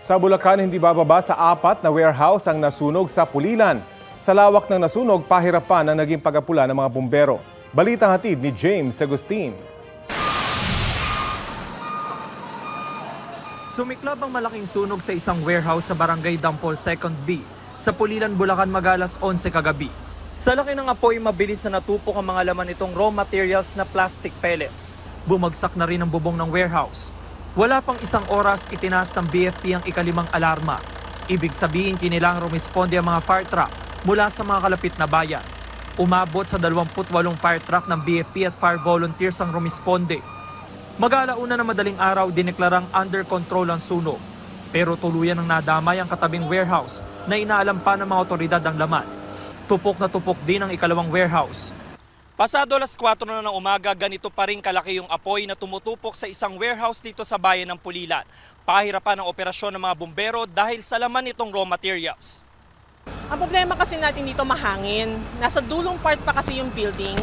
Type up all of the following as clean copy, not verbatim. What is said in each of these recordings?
Sa Bulacan, hindi bababa sa 4 na warehouse ang nasunog sa Pulilan. Sa lawak ng nasunog, pahirapan ang naging pag-apula ng mga bumbero. Balitang hatid ni James Agustin. Sumiklab ang malaking sunog sa isang warehouse sa Barangay Dampol 2nd B sa Pulilan, Bulacan mag-alas 11 kagabi. Sa laki ng apoy, mabilis na natupok ang mga laman nitong raw materials na plastic pellets. Bumagsak na rin ang bubong ng warehouse. Wala pang isang oras, itinaas ng BFP ang ikalimang alarma. Ibig sabihin, kinilangang rumisponde ang mga fire truck mula sa mga kalapit na bayan. Umabot sa 28 fire truck ng BFP at fire volunteers ang rumisponde. Mag-alauna na madaling araw, dineklarang under control ang sunog. Pero tuluyan ang nadamay ang katabing warehouse na inaalam pa ng mga otoridad ang laman. Tupok na tupok din ang ikalawang warehouse. Pasado alas 4 na ng umaga, ganito pa rin kalaki yung apoy na tumutupok sa isang warehouse dito sa bayan ng Pulilan. Pahirapan ang operasyon ng mga bumbero dahil sa laman nitong raw materials. Ang problema kasi natin dito mahangin. Nasa dulong part pa kasi yung building.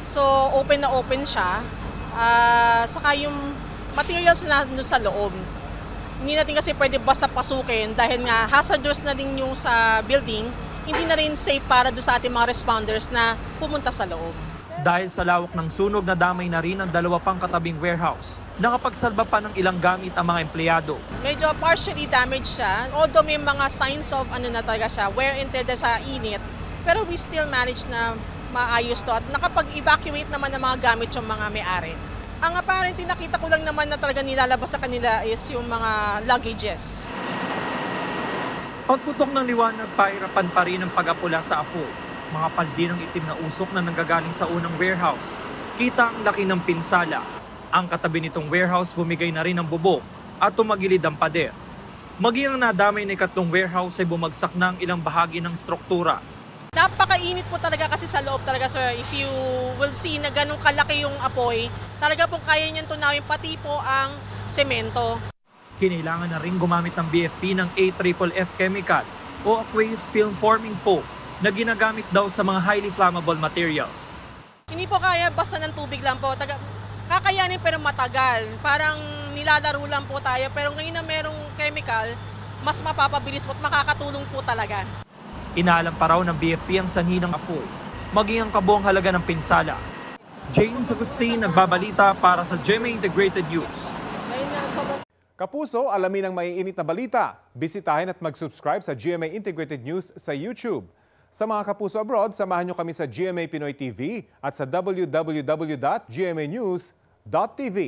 So open na open siya. Saka yung materials na sa loob. Hindi natin kasi pwede basta pasukin dahil nga hazardous na din yung sa building. Hindi na rin safe para doon sa ating mga responders na pumunta sa loob. Dahil sa lawak ng sunog, nadamay na rin ang dalawa pang katabing warehouse. Nakapagsalba pa ng ilang gamit ang mga empleyado. Medyo partially damaged siya. Although may mga signs of na talaga siya, wear and tear sa init. Pero we still manage na maayos to at nakapag-evacuate naman ng mga gamit yung mga may-ari. Ang apparently nakita ko lang naman na talaga nilalabas sa kanila is yung mga luggages. Pagputok ng liwanag, pahirapan pa rin ang pag-apula sa apoy. Mga paldi ng itim na usok na nanggagaling sa unang warehouse. Kita ang laki ng pinsala. Ang katabi nitong warehouse bumigay na rin ng bubong at tumagilid ang pader. Maging ang nadamay na ikatlong warehouse ay bumagsak na ang ilang bahagi ng struktura. Napakainit po talaga kasi sa loob talaga, sir. If you will see na ganun kalaki yung apoy, talaga po kaya niyan tunawin pati po ang semento. Kinailangan na rin gumamit ng BFP ng AFFF chemical o aqueous film forming foam na ginagamit daw sa mga highly flammable materials. Hindi po kaya basta ng tubig lang po. Kakayanin pero matagal. Parang nilalaro lang po tayo. Pero ngayon na merong chemical, mas mapapabilis po at makakatulong po talaga. Inaalam pa raw ng BFP ang sanhi ng apoy, maging ang kabuang halaga ng pinsala. James Agustin, nagbabalita para sa GMA Integrated News. Kapuso, alamin ang maiinit na balita. Bisitahin at mag-subscribe sa GMA Integrated News sa YouTube. Sa mga kapuso abroad, samahan nyo kami sa GMA Pinoy TV at sa www.gmanews.tv.